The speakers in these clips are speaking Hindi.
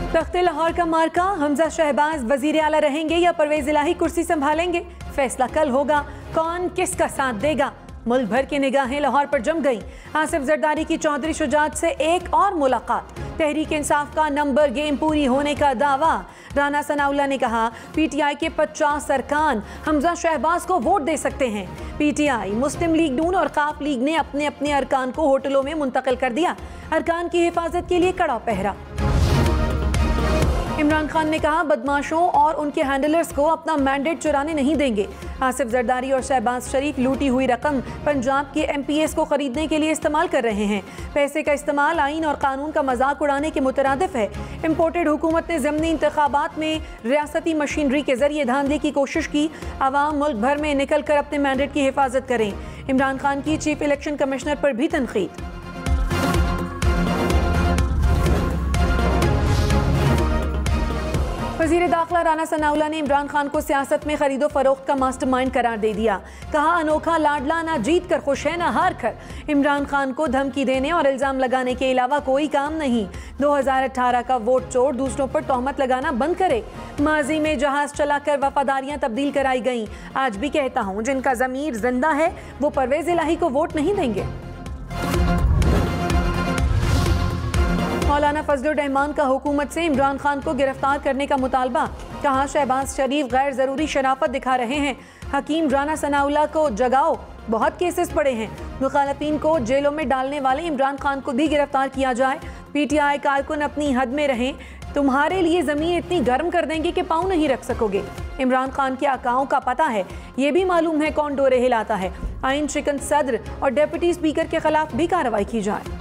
तख्ते लाहौर का मार्का, हमजा शहबाज वजीर आला रहेंगे या परवेज इलाही कुर्सी संभालेंगे? फैसला कल होगा, कौन किसका साथ देगा। मुल्क भर की निगाहें लाहौर पर जम गईं। आसिफ जरदारी की चौधरी शुजात से एक और मुलाकात। तहरीक इंसाफ का नंबर गेम पूरी होने का दावा। राना सनाउल्लाह ने कहा पीटीआई के 50 अरकान हमजा शहबाज को वोट दे सकते हैं। पीटीआई, मुस्लिम लीग नून और काफ लीग ने अपने अपने अरकान को होटलों में मुंतकिल कर दिया। अरकान की हिफाजत के लिए कड़ा पहरा। इमरान खान ने कहा बदमाशों और उनके हैंडलर्स को अपना मैंडेट चुराने नहीं देंगे। आसिफ जरदारी और शहबाज शरीफ लूटी हुई रकम पंजाब के MPs को खरीदने के लिए इस्तेमाल कर रहे हैं। पैसे का इस्तेमाल आइन और कानून का मजाक उड़ाने के मुतरादिफ है। इम्पोर्टेड हुकूमत ने ज़िमनी इंतखाबात में रियासती मशीनरी के जरिए धांधली की कोशिश की। आवाम मुल्क भर में निकल कर अपने मैंडेट की हिफाजत करें। इमरान खान की चीफ इलेक्शन कमिश्नर पर भी तनकीद। वज़ीर दाखिला राना सनाउल्लाह ने इमरान खान को सियासत में खरीदो फरोख्त का मास्टरमाइंड करार दे दिया। कहा अनोखा लाडला ना जीत कर खुश है ना हार कर। इमरान खान को धमकी देने और इल्ज़ाम लगाने के अलावा कोई काम नहीं। 2018 का वोट चोर दूसरों पर तोहमत लगाना बंद करे। माजी में जहाज चलाकर वफादारियां तब्दील कराई गईं। आज भी कहता हूँ जिनका ज़मीर जिंदा है वो परवेज इलाही को वोट नहीं देंगे। मौलाना फजलुर रहमान का हुकूमत से इमरान खान को गिरफ्तार करने का मुतालबा। कहा शहबाज शरीफ गैर ज़रूरी शराफत दिखा रहे हैं। हकीम राना सनाउल्लाह को जगाओ, बहुत केसेस पड़े हैं। मुखालफिन को जेलों में डालने वाले इमरान खान को भी गिरफ्तार किया जाए। PTI कारकुन अपनी हद में रहें। तुम्हारे लिए ज़मीन इतनी गर्म कर देंगे कि पाँव नहीं रख सकोगे। इमरान खान के आकाओं का पता है, ये भी मालूम है कौन डोरे हिलाता है। आइन शिकन सदर और डिप्टी स्पीकर के खिलाफ भी कार्रवाई की जाए।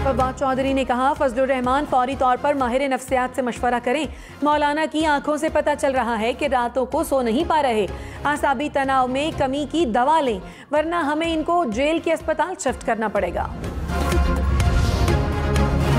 फवाद चौधरी ने कहा फजलुर रहमान फौरी तौर पर माहिर नफ्सियात से मशवरा करें। मौलाना की आंखों से पता चल रहा है कि रातों को सो नहीं पा रहे। आसाबी तनाव में कमी की दवा लें वरना हमें इनको जेल के अस्पताल शिफ्ट करना पड़ेगा।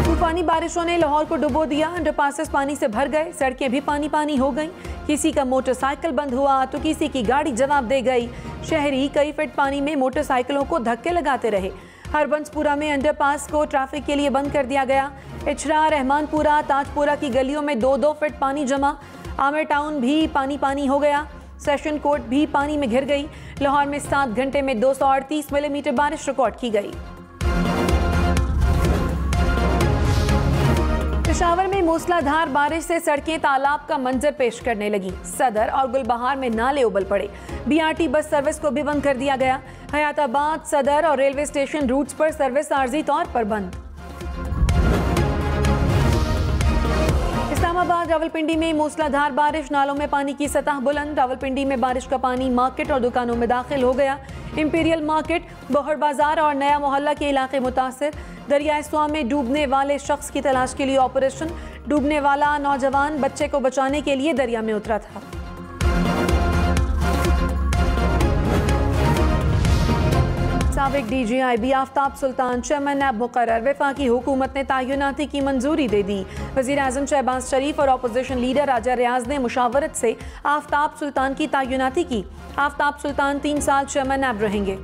तूफानी बारिशों ने लाहौर को डुबो दिया। अंडरपासेस पानी से भर गए, सड़कें भी पानी पानी हो गईं। किसी का मोटरसाइकिल बंद हुआ तो किसी की गाड़ी जवाब दे गई। शहरी कई फीट पानी में मोटरसाइकिलों को धक्के लगाते रहे। हरबंसपुरा में अंडरपास को ट्रैफिक के लिए बंद कर दिया गया। इचरा, रहमानपुरा, ताजपुरा की गलियों में 2-2 फीट पानी जमा। आमिर टाउन भी पानी पानी हो गया। सेशन कोर्ट भी पानी में घिर गई। लाहौर में 7 घंटे में 238 मिलीमीटर बारिश रिकॉर्ड की गई। पेशावर में मूसलाधार बारिश से सड़कें तालाब का मंजर पेश करने लगी। सदर और गुलबहार में नाले उबल पड़े। BRT बस सर्विस को भी बंद कर दिया गया। हयाताबाद, सदर और रेलवे स्टेशन रूट्स पर सर्विस आर्जी तौर पर बंद। इस्लामाबाद रावलपिंडी में मूसलाधार बारिश, नालों में पानी की सतह बुलंद। रावलपिंडी में बारिश का पानी मार्केट और दुकानों में दाखिल हो गया। इंपीरियल मार्केट, बोहर बाजार और नया मोहल्ला के इलाके मुतासिर। दरियाए स्वां में डूबने वाले शख्स की तलाश के लिए ऑपरेशन। डूबने वाला नौजवान बच्चे को बचाने के लिए दरिया में उतरा था। साबिक DGIB आफ्ताब सुल्तान चेयरमैन नैब मुकर्रर। वफाकी हुकूमत ने तयनाती की मंजूरी दे दी। वज़ीर आज़म शहबाज शरीफ और अपोजिशन लीडर राजा रियाज ने मुशावरत से आफ्ताब सुल्तान की तयनाती की। आफ्ताब सुल्तान 3 साल चेयरमैन नैब रहेंगे।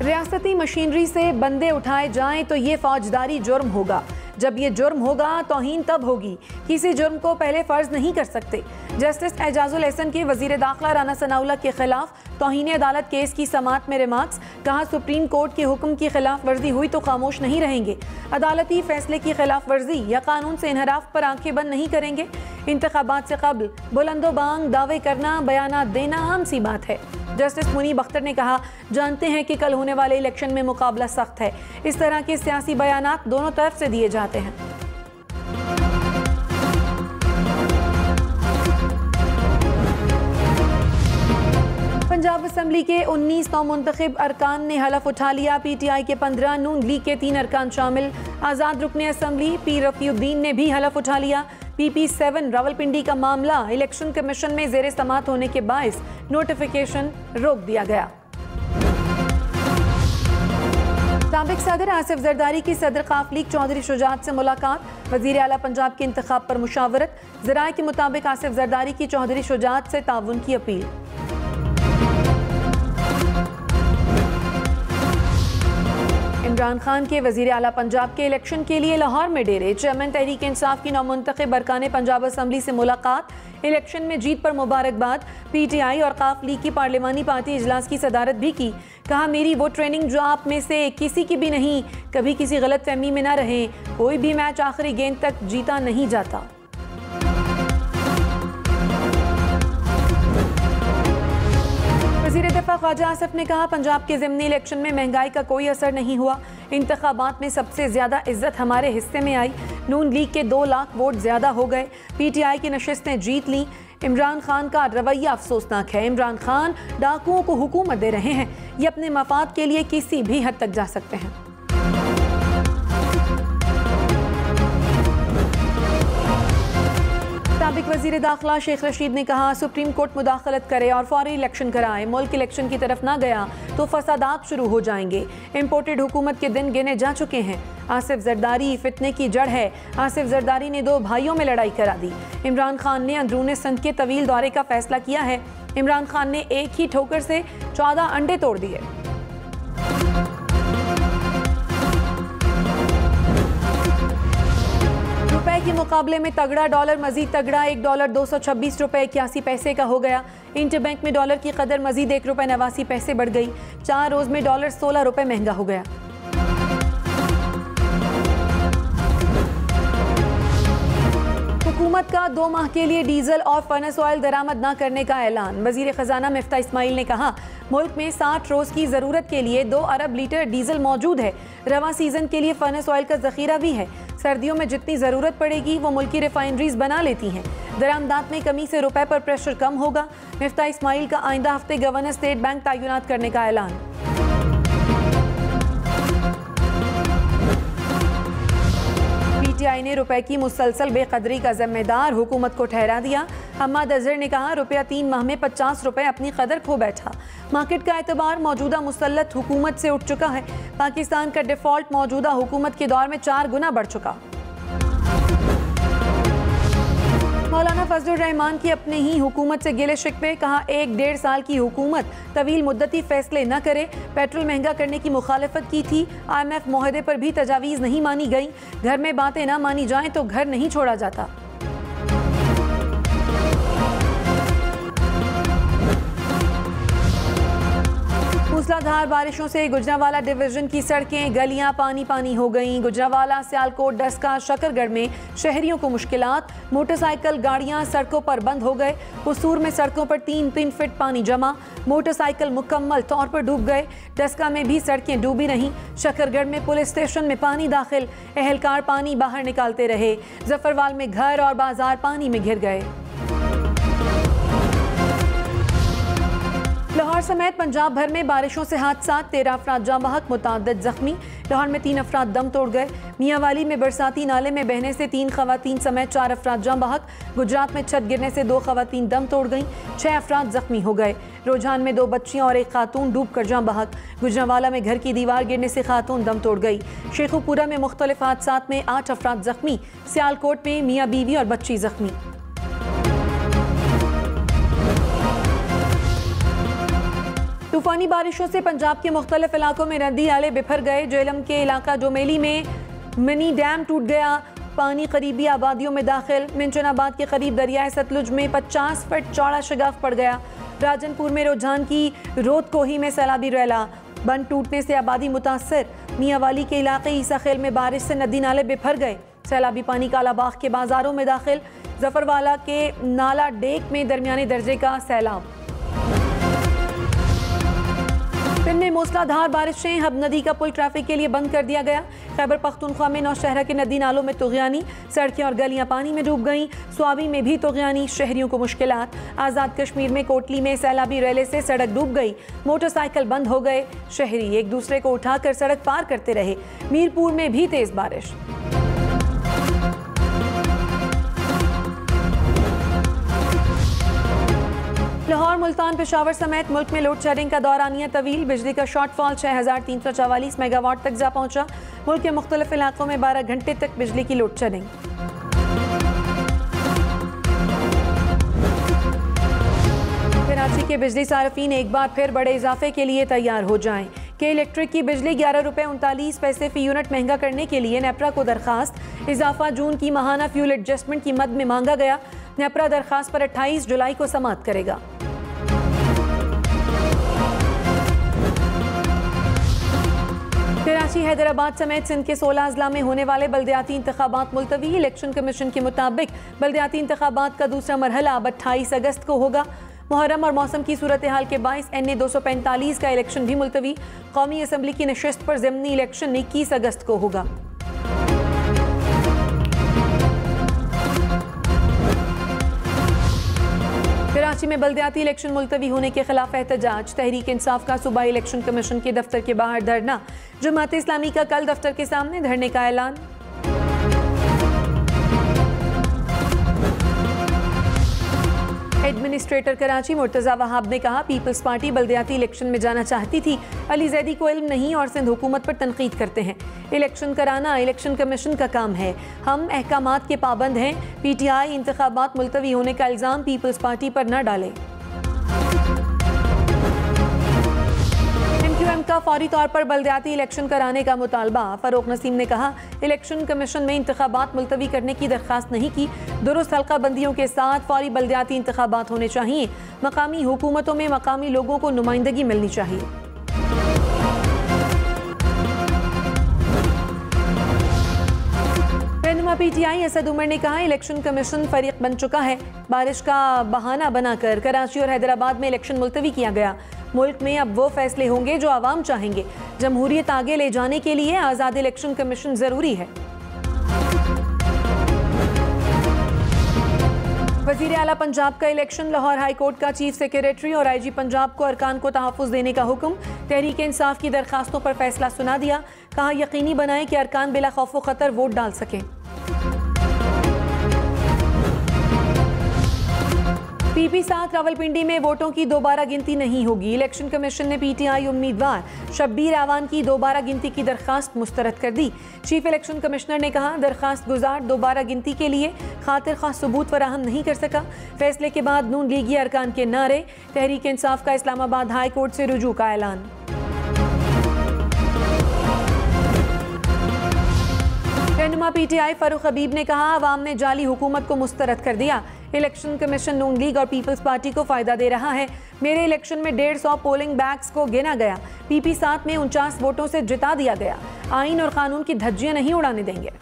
रियासती मशीनरी से बंदे उठाए जाएं तो ये फौजदारी जुर्म होगा। जब ये जुर्म होगा तौहीन तब होगी। किसी जुर्म को पहले फर्ज नहीं कर सकते। जस्टिस एजाजुल एहसन के वजीर दाखिला राना सनाउल्लाह के खिलाफ तौहीन अदालत केस की समाअत में रिमार्क्स। कहा सुप्रीम कोर्ट के हुक्म की खिलाफ वर्जी हुई तो खामोश नहीं रहेंगे। अदालती फैसले की खिलाफ वर्जी या कानून से इनहराफ पर आंखें बंद नहीं करेंगे। इंतखाबात से कबल बुलंदोबांग दावे करना, बयानात देना आम सी बात है। जस्टिस मुनीब अख्तर ने कहा जानते हैं कि कल होने वाले इलेक्शन में मुकाबला सख्त है। इस तरह के सियासी बयानात दोनों तरफ से दिए जाते हैं। पंजाब असम्बली के 19 नौमुंतखब अरकान ने हलफ उठा लिया। PTI के 15, नून लीग के 3 अरकान शामिल। आज़ाद रुकने असम्बली पीर रफ़ीउद्दीन ने भी हलफ उठा लिया। PP7 रावलपिंडी का मामला इलेक्शन कमीशन में ज़ेर समाअत होने के बायस नोटिफिकेशन रोक दिया गया। साबिक सदर आसिफ जरदारी की सदर काफ लीग चौधरी शुजात से मुलाकात। वज़ीर आला पंजाब के इंतखाब पर मुशावरत। ज़राए के मुताबिक आसिफ जरदारी की चौधरी शुजात से ताउन की अपील। इमरान खान के वजीर आला पंजाब के इलेक्शन के लिए लाहौर में डेरे। चेयरमैन तहरीक इंसाफ की नौमुंतखब अरकान पंजाब असम्बली से मुलाकात। इलेक्शन में जीत पर मुबारकबाद। PTI और काफ लीग की पार्लिमानी पार्टी इजलास की सदारत भी की। कहा, मेरी वो ट्रेनिंग जो आप में से किसी की भी नहीं, कभी किसी गलत फहमी में ना रहें। कोई भी मैच आखिरी गेंद तक जीता नहीं जाता। वज़ीर दिफ़ा ख्वाजा आसिफ ने कहा, पंजाब के ज़िमनी इलेक्शन में महंगाई का कोई असर नहीं हुआ। इंतखाबात में सबसे ज़्यादा इज्जत हमारे हिस्से में आई। नून लीग के 2 लाख वोट ज़्यादा हो गए। PTI की नशिस्तें जीत ली। इमरान खान का रवैया अफसोसनाक है। इमरान खान डाकुओं को हुकूमत दे रहे हैं। ये अपने मफाद के लिए किसी भी हद तक जा सकते हैं। साबिक वज़ीर दाखिला शेख रशीद ने कहा, सुप्रीम कोर्ट मुदाखलत करे और फौरी इलेक्शन कराए। मुल्क इलेक्शन की तरफ ना गया तो फसादात शुरू हो जाएंगे। इम्पोर्टेड हुकूमत के दिन गिने जा चुके हैं। आसिफ जरदारी फितने की जड़ है। आसिफ जरदारी ने 2 भाइयों में लड़ाई करा दी। इमरान खान ने अंदरूनी सिंध के तवील दौरे का फैसला किया है। इमरान खान ने एक ही ठोकर से 14 अंडे तोड़ दिए। रुपए के मुकाबले में तगड़ा डॉलर मजीद तगड़ा। $1 226 रुपए 81 पैसे का हो गया। इंटरबैंक में डॉलर की कदर मजीद ₹1.89 बढ़ गई। 4 रोज में डॉलर 16 रुपए महंगा हो गया। हुकूमत का 2 माह के लिए डीजल और फर्नेस ऑयल दरामद न करने का ऐलान। वजीर खजाना मिफ्ता इस्माइल ने कहा, मुल्क में 60 रोज की जरूरत के लिए 2 अरब लीटर डीजल मौजूद है। रवां सीजन के लिए फर्नेस ऑयल का जखीरा भी है। सर्दियों में जितनी जरूरत पड़ेगी वो मुल्की रिफाइनरीज बना लेती हैं। दरामदात में कमी से रुपए पर प्रेशर कम होगा। मिफ्ता इस्माइल का आइंदा हफ्ते गवर्नर स्टेट बैंक तैनात करने का ऐलान। PTI ने रुपए की मुसलसल बेकदरी का जिम्मेदार हुकूमत को ठहरा दिया। हम्माद अजहर ने कहा, रुपया 3 माह में 50 रुपए अपनी कदर खो बैठा। मार्केट का एतबार मौजूदा मुसल्लत हुकूमत से उठ चुका है। पाकिस्तान का डिफॉल्ट मौजूदा हुकूमत के दौर में 4 गुना बढ़ चुका। मौलाना फजलुर रहमान की अपने ही हुकूमत से गिले शिकवे। कहा, 1-1.5 साल की हुकूमत तवील मुद्दती फैसले न करे। पेट्रोल महंगा करने की मुखालफत की थी। IMF मुआहदे पर भी तजावीज़ नहीं मानी गई। घर में बातें ना मानी जाएं तो घर नहीं छोड़ा जाता। मूसलाधार बारिशों से गुजरांवाला डिवीजन की सड़कें गलियां पानी पानी हो गईं। गुजरांवाला, सियालकोट, डस्का, शकरगढ़ में शहरियों को मुश्किलात। मोटरसाइकिल गाड़ियां सड़कों पर बंद हो गए। हुसूर में सड़कों पर 3-3 फीट पानी जमा। मोटरसाइकिल मुकम्मल तौर पर डूब गए। डस्का में भी सड़कें डूबी रहीं। शकरगढ़ में पुलिस स्टेशन में पानी दाखिल। एहलकार पानी बाहर निकालते रहे। जफरवाल में घर और बाजार पानी में घिर गए। लाहौर समेत पंजाब भर में बारिशों से हादसात। 13 अफराद जाँ बहक, मुतअद्दिद जख्मी। लाहौर में 3 अफराद दम तोड़ गए। मियांवाली में बरसाती नाले में बहने से 3 खवातीन समेत 4 अफराद जाँ बहक। गुजरात में छत गिरने से 2 खवातीन दम तोड़ गईं। 6 अफराद जख्मी हो गए। रुझान में 2 बच्चियां और 1 खातून डूब कर जाँ बहक। गुजरांवाला में घर की दीवार गिरने से खातून दम तोड़ गई। शेखुपुरा में मुख्तलिफ हादसात में 8 अफराद जख्मी। सियालकोट में मियाँ बीवी और बच्ची जख्मी। तूफानी बारिशों से पंजाब के मुख्तलिफ इलाकों में नदी नाले बिफर गए। जेलम के इलाका डोमेली में मिनी डैम टूट गया। पानी करीबी आबादियों में दाखिल। मिंचनाबाद के करीब दरियाए सतलुज में 50 फीट चौड़ा शगाफ पड़ गया। राजनपुर में रुझान की रोद कोही में सैलाबी रैला। बंद टूटने से आबादी मुतासर। मियांवाली के इलाके ईसाखेल में बारिश से नदी नाले बिफर गए। सैलाबी पानी कालाबाग के बाजारों में दाखिल। जफरवाला के नाला डेक में दरमियाने दर्जे का सैलाब। सिंध में मूसलाधार बारिशें। हब नदी का पुल ट्रैफिक के लिए बंद कर दिया गया। खैबर पख्तूनख्वा में नौशहरा के नदी नालों में तुग़यानी। सड़कें और गलियां पानी में डूब गईं। स्वाबी में भी तुग़यानी, शहरियों को मुश्किलात। आज़ाद कश्मीर में कोटली में सैलाबी रैले से सड़क डूब गई। मोटरसाइकिल बंद हो गए। शहरी एक दूसरे को उठाकर सड़क पार करते रहे। मीरपुर में भी तेज बारिश। लाहौर, मुल्तान, पेशावर समेत मुल्क में लोड शेडिंग का दौरानिया तवील। बिजली का शॉर्टफॉल 6344 मेगावाट तक जा पहुंचा। मुल्क के मुख्तलिफ इलाकों में 12 घंटे तक बिजली की लोड शेडिंग। कराची के बिजली सार्फिन एक बार फिर बड़े इजाफे के लिए तैयार हो जाएं। के इलेक्ट्रिक की बिजली 11 रुपये 39 पैसे फी यूनिट महंगा करने के लिए नेपरा को दरखास्त। इजाफा जून की माहाना फ्यूल एडजस्टमेंट की मद में मांगा गया। नेपरा दरखास्त पर 28 जुलाई को समाअत करेगा। कराची, हैदराबाद समेत सिंध के 16 अजला में होने वाले बल्दियाती इंतखाबात मुलतवी। इलेक्शन कमीशन के मुताबिक बल्दियाती इंतखाबात का दूसरा मरहला अब 28 अगस्त को होगा। मुहर्रम और मौसम की सूरत हाल के बायस NA 245 का इलेक्शन भी मुलतवी। कौमी असम्बली की नशिस्त पर ज़िमनी इलेक्शन 21 अगस्त को होगा। कराची में बल्दियाती इलेक्शन मुलतवी होने के खिलाफ एहतजाज। तहरीक इंसाफ का सूबाई इलेक्शन कमीशन के दफ्तर के बाहर धरना। जमात इस्लामी का कल दफ्तर के सामने धरने का ऐलान। एडमिनिस्ट्रेटर कराची मुर्तज़ा वहाब ने कहा, पीपल्स पार्टी बल्दियाती इलेक्शन में जाना चाहती थी, अली जैदी को इल्म नहीं और सिंध हुकूमत पर तनकीद करते हैं। इलेक्शन कराना इलेक्शन कमीशन का काम है, हम अहकामात के पाबंद हैं। PTI इंतखाबात मुलतवी होने का इल्ज़ाम पीपल्स पार्टी पर न डाले। MQM का फौरी तौर पर बल्दियाती इलेक्शन कराने का मुतालबा। फ़ारूक नसीम ने कहा, इलेक्शन कमीशन में इंतखाबात मुलतवी करने की दरख्वास्त नहीं की। दुरुस्त हल्का बंदियों के साथ फौरी बल्दियाती इंतखाबात होने चाहिए। मकामी हुकूमतों में मकामी लोगों को नुमाइंदगी मिलनी चाहिए। रहनुमा PTI असद उमर ने कहा, इलेक्शन कमीशन फरीक बन चुका है। बारिश का बहाना बनाकर कराची और हैदराबाद में इलेक्शन मुलतवी किया गया। मुल्क में अब वो फैसले होंगे जो आवाम चाहेंगे। जमहूरियत आगे ले जाने के लिए आज़ाद इलेक्शन कमीशन ज़रूरी है। वज़ीर आला पंजाब का इलेक्शन। लाहौर हाई कोर्ट का चीफ सेक्रेटरी और IG पंजाब को अरकान को तहफ़्फ़ुज़ देने का हुक्म। तहरीक इंसाफ की दरखास्तों पर फैसला सुना दिया। कहा, यकीनी बनाएं कि अरकान बिला खौफ व खतर वोट डाल सकें। PP7 रावलपिंडी में वोटों की दोबारा गिनती नहीं होगी। इलेक्शन कमीशन ने PTI उम्मीदवार शब्बीर आवान की दोबारा गिनती की दरखास्त मुस्तरद कर दी। चीफ इलेक्शन कमिश्नर ने कहा, दरखास्त गुजार दोबारा गिनती के लिए खातिर खास सबूत फराहम नहीं कर सका। फैसले के बाद नून लीगी अरकान के नारे। तहरीक इंसाफ का इस्लामाबाद हाई कोर्ट से रुजू का ऐलान। रहनुमा PTI फारूक हबीब ने कहा, अवाम ने जाली हुकूमत को मुस्तरद कर दिया। इलेक्शन कमीशन नून लीग और पीपल्स पार्टी को फायदा दे रहा है। मेरे इलेक्शन में 150 पोलिंग बैग्स को गिना गया। PP7 में 49 वोटों से जिता दिया गया। आइन और कानून की धज्जियां नहीं उड़ाने देंगे।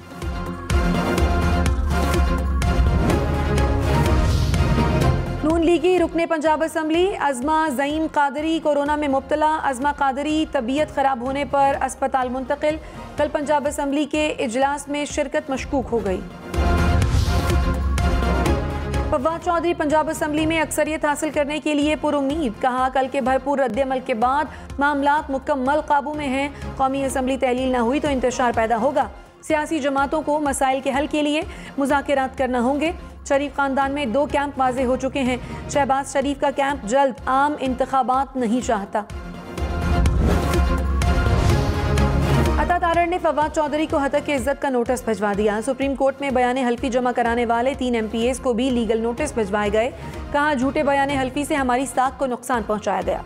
नून लीगी रुकने पंजाब असम्बली अज़मा ज़ईम कादरी कोरोना में मुब्तला। अज़मा कादरी तबीयत खराब होने पर अस्पताल मुंतकिल। कल पंजाब असम्बली के इजलास में शिरकत मशकूक हो गई। फवाद चौधरी पंजाब असम्बली में अक्सरियत हासिल करने के लिए पुरुमीद। कहा, कल के भरपूर रद्द-ए-अमल के बाद मामलात मुकम्मल काबू में हैं। कौमी असम्बली तहलील न हुई तो इंतशार पैदा होगा। सियासी जमातों को मसाइल के हल के लिए मुज़ाकरात करना होंगे। शरीफ खानदान में 2 कैंप वाज़े हो चुके हैं। शहबाज शरीफ का कैंप जल्द आम इंतखाबात नहीं चाहता। अता तारड़ ने फवाद चौधरी को हतक इज्जत का नोटिस भिजवा दिया। सुप्रीम कोर्ट में बयान हल्फी जमा कराने वाले 3 MPAs को भी लीगल नोटिस भिजवाए गए। कहा, झूठे बयान हल्फी से हमारी साख को नुकसान पहुंचाया गया।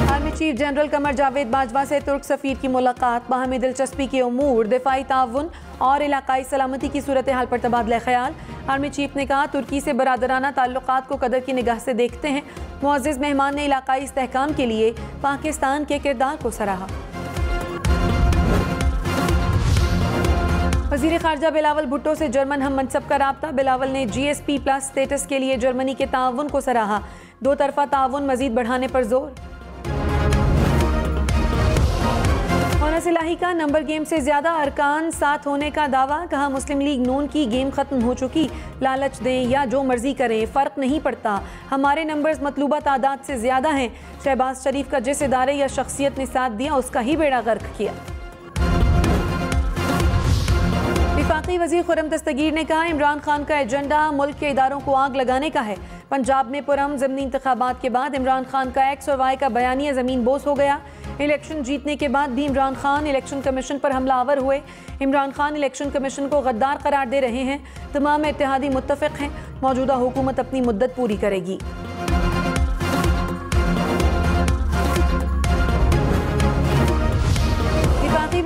Army chief general Qamar Javed Bajwa से तुर्क सफीर की मुलाकात। बाहमी दिलचस्पी के उमूर, दिफाई ताउन और इलाकाई सलामती की सूरत हाल पर तबादला ख्याल। आर्मी चीफ ने कहा, तुर्की से बरादराना ताल्लुकात को कदर की निगाह से देखते हैं। मुअज़्ज़िज़ मेहमान ने इलाकाई इस्तेहकाम के लिए पाकिस्तान के किरदार को सराहा। वज़ीर ख़ारजा बिलावल भुट्टो से जर्मन हम मनसब का राब्ता। बिलावल ने GSP+ स्टेटस के लिए जर्मनी के ताउन को सराहा। 2 तरफ़ा ताउन मज़ीद बढ़ाने पर जोर। ओनस इलाही का नंबर गेम से ज्यादा अरकान साथ होने का दावा। कहा, मुस्लिम लीग नून की गेम खत्म हो चुकी। लालच दें या जो मर्जी करें, फ़र्क नहीं पड़ता। हमारे नंबर्स मतलूबा तादाद से ज्यादा हैं। शहबाज शरीफ का जिस इदारे या शख्सियत ने साथ दिया उसका ही बेड़ा गर्क किया। वफाकी वज़ीर खुर्रम दस्तगीर ने कहा, इमरान खान का एजेंडा मुल्क के इदारों को आग लगाने का है। पंजाब में पुरअमन ज़िमनी इंतखाबात के बाद इमरान खान का X और Y का बयानिया ज़मीन बोस हो गया। इलेक्शन जीतने के बाद भी इमरान खान इलेक्शन कमीशन पर हमलावर हुए। इमरान खान इलेक्शन कमीशन को गद्दार करार दे रहे हैं। तमाम इत्तेहादी मुत्तफ़िक़ हैं, मौजूदा हुकूमत अपनी मुद्दत पूरी करेगी।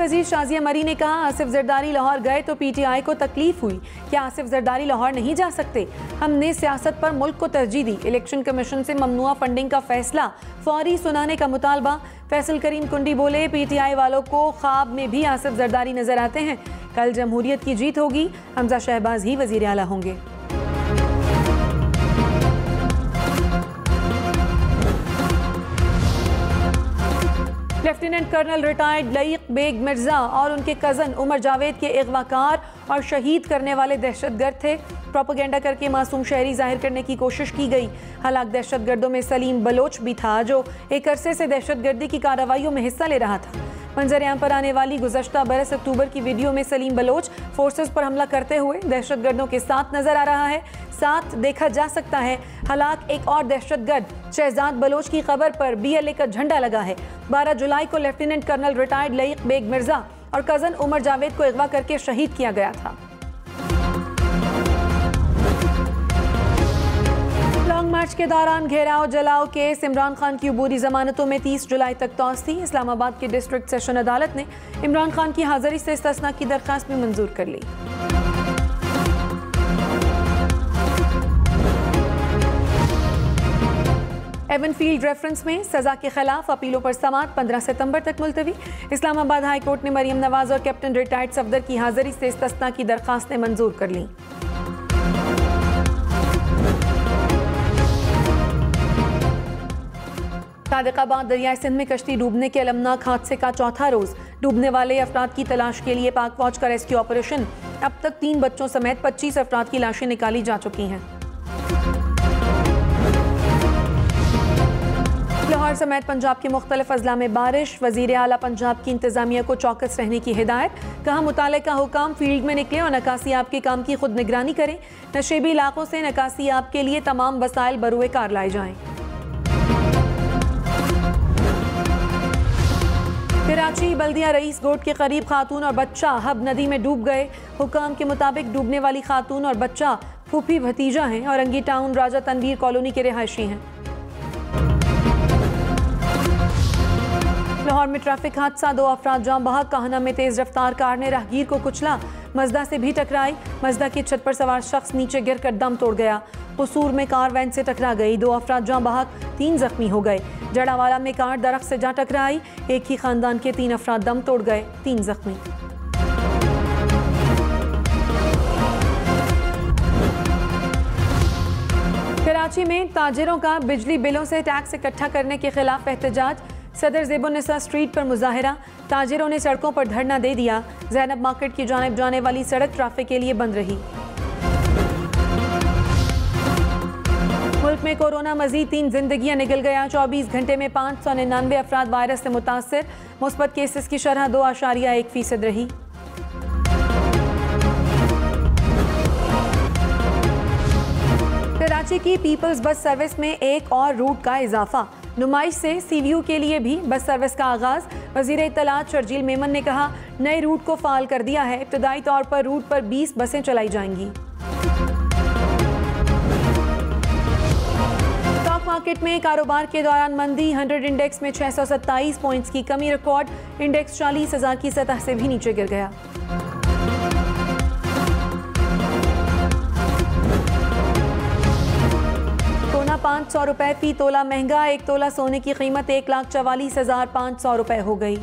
वजीर शाजिया मरी ने कहा, आसिफ जरदारी लाहौर गए तो PTI को तकलीफ हुई। क्या आसिफ जरदारी लाहौर नहीं जा सकते? हमने सियासत पर मुल्क को तरजीह दी। इलेक्शन कमीशन से ममनुआ फंडिंग का फैसला फौरी सुनाने का मुतालबा। फैसल करीम कुंडी बोले, PTI वालों को ख्वाब में भी आसिफ जरदारी नजर आते हैं। कल जमहूरियत की जीत होगी, हमजा शहबाज ही वजीर आला होंगे। Lieutenant colonel retired Laiq Baig Mirza और उनके कज़न उमर जावेद के अगवाकार और शहीद करने वाले दहशतगर्द थे। प्रोपेगेंडा करके मासूम शहरी जाहिर करने की कोशिश की गई। हलाक दहशतगर्दों में सलीम बलोच भी था, जो एक अरसे से दहशतगर्दी की कार्रवाइयों में हिस्सा ले रहा था। मंजर आम पर आने वाली गुज़श्ता बरस अक्टूबर की वीडियो में सलीम बलोच फोर्सेस पर हमला करते हुए दहशतगर्दों के साथ नजर आ रहा है। साथ देखा जा सकता है हलाक एक और दहशतगर्द शहजाद बलोच की खबर पर BLA का झंडा लगा है। 12 जुलाई को lieutenant colonel retired Laiq Baig Mirza और कज़न उमर जावेद को अगवा करके शहीद किया गया था। लॉन्ग मार्च के दौरान घेराव जलाओ केस, इमरान खान की अबूरी जमानतों में 30 जुलाई तक तौसी। इस्लामाबाद की डिस्ट्रिक्ट सेशन अदालत ने इमरान खान की हाजिरी से इस्तिस्ना की दरख्वास्त भी मंजूर कर ली। एवनफील्ड रेफरेंस में सजा के खिलाफ अपीलों पर समाअत 15 सितंबर तक मुलतवी। इस्लामाबाद हाई कोर्ट ने मरियम नवाज और कैप्टन रिटायर्ड सफदर की हाजिरी से इस्तिस्ना की दरख्वास्तें मंजूर कर लीं। सादिकाबाद दरियाए सिंध में कश्ती डूबने के अलमनाक हादसे का चौथा रोज। डूबने वाले अफराद की तलाश के लिए पाक फौज का रेस्क्यू ऑपरेशन। अब तक 3 बच्चों समेत 25 अफराद की लाशें निकाली जा चुकी हैं। लाहौर समेत पंजाब के मुख्तलिफ अजला में बारिश। वजीर आला पंजाब की इंतजामिया को चौकस रहने की हिदायत। कहा, मुतालिका हुकाम फील्ड में निकले और नकासी आप के काम की खुद निगरानी करें। नशेबी इलाकों से नकासी आप के लिए तमाम वसाइल बरूए कार लाए जाएं। कराची बल्दिया रईस गोट के करीब खातून और बच्चा हब नदी में डूब गए। हुकाम के मुताबिक डूबने वाली खातून और बच्चा फूफी भतीजा हैं और अंगी टाउन राजा तनवीर कॉलोनी के रिहायशी हैं। लाहौर में ट्रैफिक हादसा, 2 अफराद जाँ बहक। काहना में तेज रफ्तार कार ने राहगीर को कुचला। मजदा से भी टकराई। मजदा की छत पर सवार शख्स नीचे गिरकर दम तोड़ गया। कसूर में कार वैन से टकरा गई। 2 अफराद जाँ बहक, 3 जख्मी हो गए। जड़ावाला में कार दरख्त से जा टकराई। एक ही खानदान के 3 अफराद दम तोड़ गए, 3 जख्मी। कराची में ताजिरों का बिजली बिलों से टैक्स इकट्ठा करने के खिलाफ एहतजाज। सदर ज़ेबुन्निसा स्ट्रीट पर मुजाहिरा। ताजिरों ने सड़कों पर धरना दे दिया। ज़ैनब मार्केट की जानिब जाने वाली सड़क ट्रैफिक के लिए बंद रही। मुल्क में कोरोना मजीद 3 जिंदगियां निकल गया। 24 घंटे में 599 अफराद वायरस से मुतासर। मुस्बत केसेस की शरह 2.1% रही। कराची की पीपल्स बस सर्विस में एक और रूट का इजाफा। नुमाइश से CVU के लिए भी बस सर्विस का आगाज। वजीर इत्तलात शर्जील मेमन ने कहा, नए रूट को फाल कर दिया है। इब्तदाई तौर पर रूट पर 20 बसें चलाई जाएंगी। स्टॉक मार्केट में कारोबार के दौरान मंदी। 100 इंडेक्स में 627 पॉइंट्स की कमी रिकॉर्ड। इंडेक्स 40,000 की सतह से भी नीचे गिर गया। सोना 500 रुपए फी तोला महंगा। 1 तोला सोने की कीमत 1,44,500 रुपए हो गई।